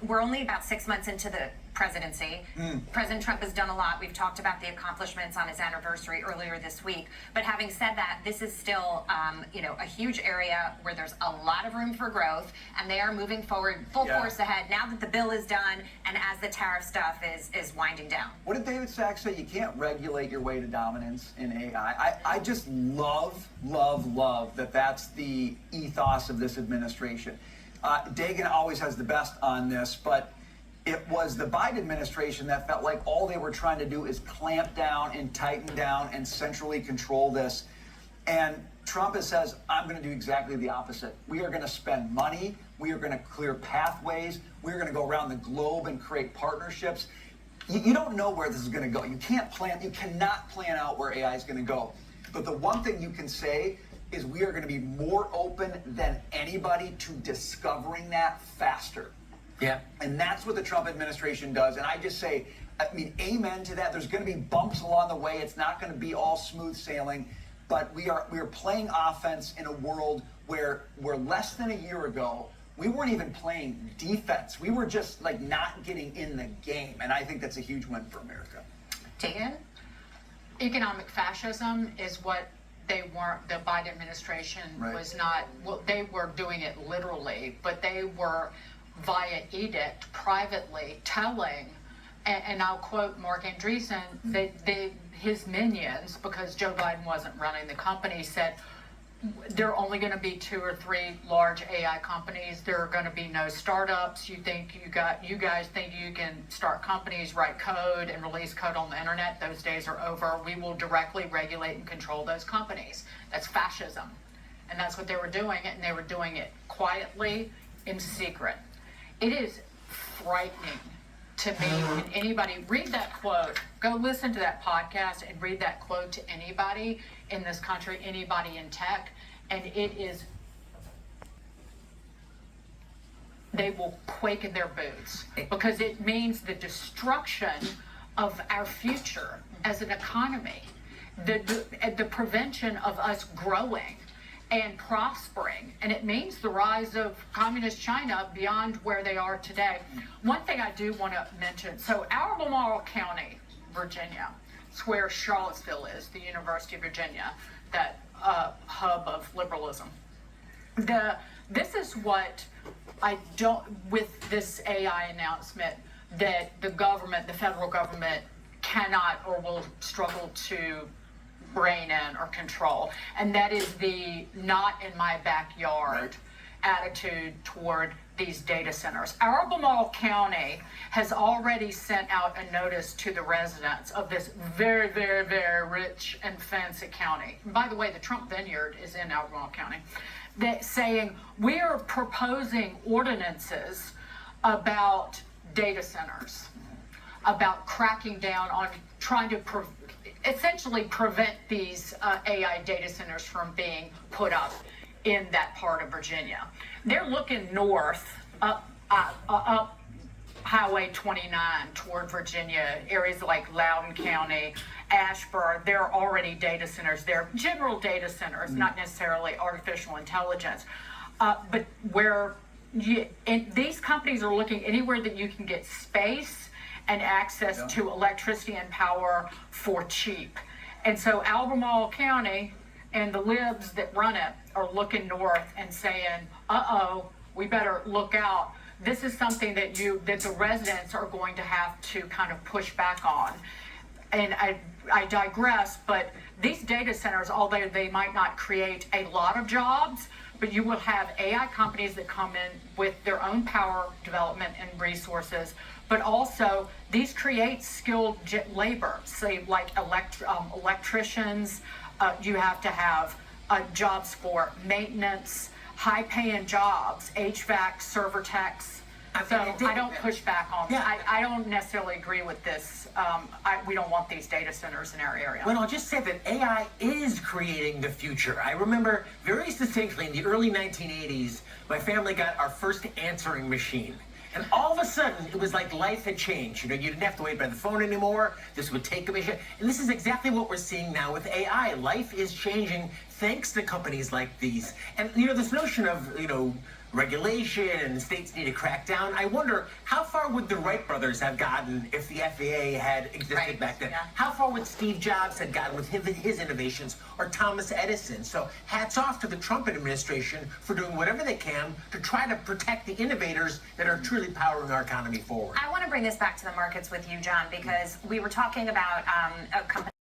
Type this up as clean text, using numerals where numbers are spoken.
We're only about 6 months into the presidency. President Trump has done a lot. We've talked about the accomplishments on his anniversary earlier this week. But having said that, this is still, a huge area where there's a lot of room for growth, and they are moving forward full force ahead now that the bill is done and as the tariff stuff is winding down. What did David Sachs say? You can't regulate your way to dominance in AI. I just love that that's the ethos of this administration. Dagan always has the best on this, but it was the Biden administration that felt like all they were trying to do is clamp down and tighten down and centrally control this. And Trump says, I'm going to do exactly the opposite. We are going to spend money. We are going to clear pathways. We're going to go around the globe and create partnerships. You don't know where this is going to go. You cannot plan out where AI is going to go. But the one thing you can say is we are going to be more open than anybody to discovering that faster. Yeah. And that's what the Trump administration does. And I just say, amen to that. There's going to be bumps along the way. It's not going to be all smooth sailing. But we are playing offense in a world where less than a year ago, we weren't even playing defense. We were just not getting in the game. And I think that's a huge win for America. Dagan? Economic fascism is what they weren't, the Biden administration was not, well, they were doing it literally, but they were via edict, privately telling, and I'll quote Mark Andreessen, his minions, because Joe Biden wasn't running the company, said, there are only going to be 2 or 3 large AI companies. There are going to be no startups. You guys think you can start companies, write code, and release code on the internet? Those days are over. We will directly regulate and control those companies. That's fascism, and that's what they were doing, and they were doing it quietly, in secret. It is frightening to me. Can anybody read that quote? Go listen to that podcast and read that quote to anybody in this country, anybody in tech, and it is, they will quake in their boots because it means the destruction of our future as an economy, the prevention of us growing and prospering, and it means the rise of communist China beyond where they are today. One thing I do want to mention, so Albemarle County, Virginia, it's where Charlottesville is, the University of Virginia, that hub of liberalism. This is what I don't, with this AI announcement, that the government, the federal government, cannot or will struggle to rein in or control, and that is the not in my backyard attitude toward these data centers. Albemarle County has already sent out a notice to the residents of this very, very, very rich and fancy county. And by the way, the Trump Vineyard is in Albemarle County. That saying, we are proposing ordinances about data centers, about cracking down on trying to essentially prevent these AI data centers from being put up in that part of Virginia. They're looking north up Highway 29 toward Virginia, areas like Loudoun County, Ashburn. There are already data centers there, general data centers, not necessarily artificial intelligence, but where these companies are looking anywhere that you can get space and access to electricity and power for cheap. And so Albemarle County and the libs that run it are looking north and saying, uh-oh, we better look out. This is something that the residents are going to have to kind of push back on. And I digress, but these data centers, although they might not create a lot of jobs, but you will have AI companies that come in with their own power development and resources, but also these create skilled labor, say like electricians. You have to have jobs for maintenance, high-paying jobs, HVAC, server techs. So I don't push back on that. I don't necessarily agree with this. We don't want these data centers in our area. Well, I'll just say that AI is creating the future. I remember very distinctly in the early 1980s, my family got our first answering machine. And all of a sudden, it was like life had changed. You didn't have to wait by the phone anymore. This would take a mission. And this is exactly what we're seeing now with AI. Life is changing thanks to companies like these. And, this notion of, regulation and states need to crack down. I wonder, how far would the Wright brothers have gotten if the FAA had existed Right, back then? yeah. How far would Steve Jobs have gotten with his innovations, or Thomas Edison? So hats off to the Trump administration for doing whatever they can to try to protect the innovators that are truly powering our economy forward. I want to bring this back to the markets with you, John, because we were talking about a company